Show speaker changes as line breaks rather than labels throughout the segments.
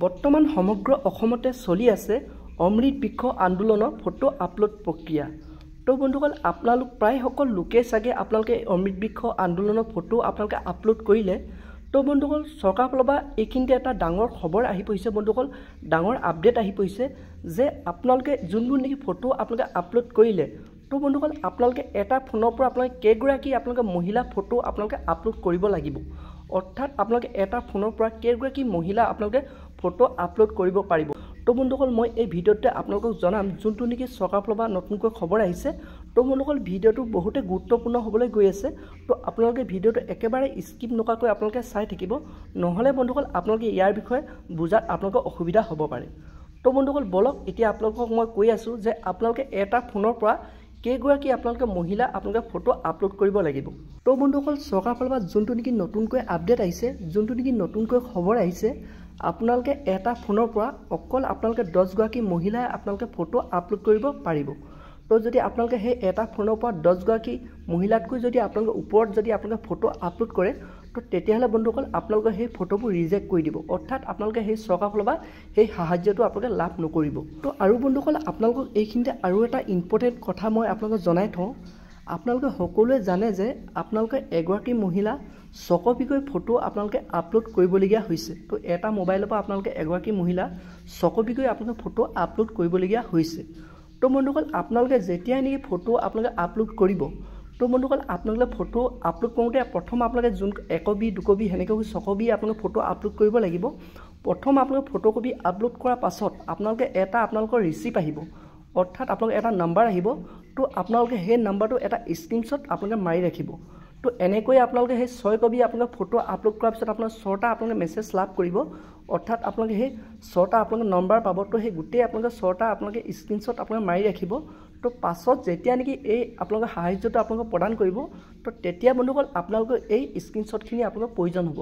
বৰ্তমান সমগ্ৰ অসমতে চলি আছে অমৃত বৃক্ষ আন্দোলনৰ ফটো আপলোড প্ৰক্ৰিয়া। তো বন্ধুসকল আপোনালোক প্ৰায় সকল লোকে চাগে আপোনালোকে অমৃত বৃক্ষ আন্দোলনৰ ফটো আপোনালোকে আপলোড কৰিলে। তো বন্ধুসকল চৰকাৰৰ ফালৰ পৰা এইখিনিতে এটা ডাঙৰ খবৰ আহি পৰিছে বন্ধুসকল, ডাঙৰ আপডেট আহি পৰিছে যে আপোনালোকে যোনবোৰ নেকি ফটো আপোনালোকে আপলোড কৰিলে, তো বন্ধুসকল আপোনালোকে এটা ফোনৰ পৰা আপোনালোকে কেইগৰাকী আপোনালোকে মহিলা ফটো আপোনালোকে আপলোড কৰিব লাগিব। অৰ্থাৎ আপোনালোকে এটা ফোনৰ পৰা কেইগৰাকী মহিলা আপোনালোকে ফটো আপলোড কৰিব পাৰিব। তো বন্ধুসকল মই এই ভিডিঅ'তে আপোনালোকক জনাম যোনটো নেকি চৰকাৰৰ ফালৰ পৰা নতুনকৈ খবৰ আহিছে। তো বন্ধুসকল ভিডিঅ'টো বহুতে গুৰুত্বপূৰ্ণ হ'বলৈ গৈ আছে। তো আপোনালোকে ভিডিঅ'টো একেবাৰে স্কিপ নকৰাকৈ আপোনালোকে চাই থাকিব, নহ'লে বন্ধুসকল আপোনালোকে ইয়াৰ বিষয়ে বুজাত আপোনালোকৰ অসুবিধা হ'ব পাৰে। তো বন্ধুসকল বলক এতিয়া আপোনালোকক মই কৈ আছোঁ যে আপোনালোকে এটা ফোনৰ পৰা কেইগৰাকী আপোনালোকে মহিলা আপোনালোকে ফটো আপলোড কৰিব লাগিব। তো বন্ধুসকল চৰকাৰৰ ফালৰ পৰা যোনটো নেকি নতুনকৈ আপডেট আহিছে, যোনটো নেকি নতুনকৈ খবৰ আহিছে, আপোনালোকে এটা ফোনৰ পৰা অকল আপোনালোকে 10গৰাকী মহিলাই আপোনালোকে ফটো আপলোড কৰিব পাৰিব। তো যদি আপোনালোকে সেই এটা ফোনৰ পৰা 10গৰাকী মহিলাতকৈ যদি আপোনালোকে ওপৰত যদি আপোনালোকে ফটো আপলোড কৰে, তো তেতিয়াহ'লে বন্ধুসকল আপোনালোকে সেই ফটোবোৰ ৰিজেক্ট কৰি দিব। অৰ্থাৎ আপোনালোকে সেই চৰকাৰৰ ফালৰ পৰা সেই সাহায্যটো আপোনালোকে লাভ নকৰিব। তো আৰু বন্ধুসকল আপোনালোকক এইখিনিতে আৰু এটা ইম্পৰ্টেণ্ট কথা মই আপোনালোকক জনাই থওঁ। আপোনালোকে সকলোৱে জানে যে আপোনালোকে এগৰাকী মহিলা 6 কপিকৈ ফটো আপোনালোকে আপলোড কৰিবলগীয়া হৈছে। তো এটা মোবাইলৰ পৰা আপোনালোকে এগৰাকী মহিলা 6 কপিকৈ আপোনালোকে ফটো আপলোড কৰিবলগীয়া হৈছে। তো বন্ধুসকল আপোনালোকে যেতিয়াই নেকি ফটো আপোনালোকে আপলোড কৰিব, তো বন্ধুসকল আপোনালোকে ফটো আপলোড কৰোঁতে প্ৰথম আপোনালোকে যোন 1 কপি 2 কপি সেনেকৈ 6 কপি আপোনালোকে ফটো আপলোড কৰিব লাগিব। প্ৰথম আপোনালোকে ফটো কপি আপলোড কৰাৰ পাছত আপোনালোকে এটা আপোনালোকৰ ৰিচিপ আহিব, অৰ্থাৎ আপোনালোকে এটা নাম্বাৰ আহিব। তো আপোনালোকে সেই নাম্বাৰটো এটা স্ক্ৰীনশ্বট আপোনালোকে মাৰি ৰাখিব। তো এনেকৈ আপোনালোকে সেই 6 কপি আপোনালোকে ফটো আপলোড কৰাৰ পিছত আপোনালোকে 6টা আপোনালোকে মেছেজ লাভ কৰিব, অৰ্থাৎ আপোনালোকে সেই 6টা আপোনালোকে নম্বৰ পাব। তো সেই গোটেই আপোনালোকে 6টা আপোনালোকে স্ক্ৰীনশ্বট আপোনালোকে মাৰি ৰাখিব। তো পাছত যেতিয়া নেকি এই আপোনালোকে সাহায্যটো আপোনালোকে প্ৰদান কৰিব, তো তেতিয়া বন্ধুসকল আপোনালোকৰ এই স্ক্ৰীনশ্বটখিনি আপোনালোকৰ প্ৰয়োজন হ'ব।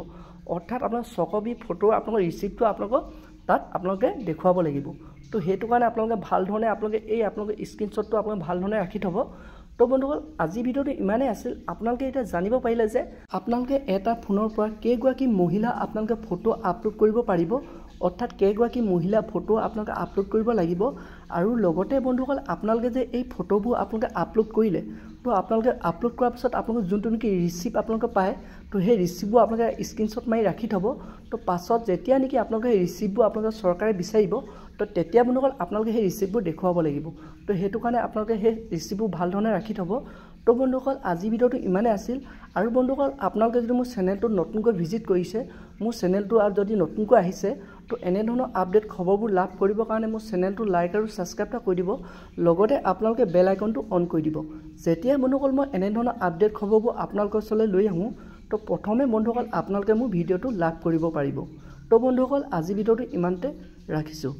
অৰ্থাৎ আপোনালোকে 6 কপি ফটো আপোনালোকৰ ৰিচিপ্টটো আপোনালোকক তাত আপোনালোকে দেখুৱাব লাগিব। তো সেইটো কাৰণে আপোনালোকে ভাল ধৰণে আপোনালোকে এই আপোনালোকে স্ক্ৰীনশ্বটটো আপোনালোকে ভাল ধৰণে ৰাখি থ'ব। তো বন্ধুসকল আজি ভিডিঅ'টো ইমানেই আছিল। আপোনালোকে এতিয়া জানিব পাৰিলে যে আপোনালোকে এটা ফোনৰ পৰা কেইগৰাকী মহিলা আপোনালোকে ফটো আপলোড কৰিব পাৰিব, অৰ্থাৎ কেইগৰাকী মহিলা ফটো আপোনালোকে আপলোড কৰিব লাগিব। আৰু লগতে বন্ধুসকল আপোনালোকে যে এই ফটোবোৰ আপোনালোকে আপলোড কৰিলে, তো আপোনালোকে আপলোড কৰাৰ পিছত আপোনালোকে যোনটো নেকি ৰিচিপ্ট আপোনালোকে পায়, তো সেই ৰিচিপ্টবোৰ আপোনালোকে স্ক্ৰীনশ্বট মাৰি ৰাখি থ'ব। তো পাছত যেতিয়া নেকি আপোনালোকে সেই ৰিচিপ্টবোৰ আপোনালোকে চৰকাৰে বিচাৰিব, তো তেতিয়া বন্ধুসকল আপোনালোকে সেই ৰিচিপ্টবোৰ দেখুৱাব লাগিব। তো সেইটো কাৰণে আপোনালোকে সেই ৰিচিপ্টবোৰ ভাল ধৰণে ৰাখি থ'ব। তো বন্ধুসকল আজি ভিডিঅ'টো ইমানেই আছিল। আৰু বন্ধুসকল আপোনালোকে যদি মোৰ চেনেলটো নতুনকৈ ভিজিট কৰিছে, মোৰ চেনেলটো আৰু যদি নতুনকৈ আহিছে, তো এনেধৰণৰ আপডেট খবৰবোৰ লাভ কৰিবৰ কাৰণে মোৰ চেনেলটো লাইক আৰু ছাবস্ক্ৰাইব কৰি দিব। লগতে আপোনালোকে বেল আইকনটো অন কৰি দিব। যেতিয়া বন্ধুসকল মই এনেধৰণৰ আপডেট খবৰবোৰ আপোনালোকৰ ওচৰলৈ লৈ আহোঁ, তো প্ৰথমে বন্ধুসকল আপোনালোকে মোৰ ভিডিঅ'টো লাভ কৰিব পাৰিব। তো বন্ধুসকল আজি ভিডিঅ'টো ইমানতে ৰাখিছোঁ।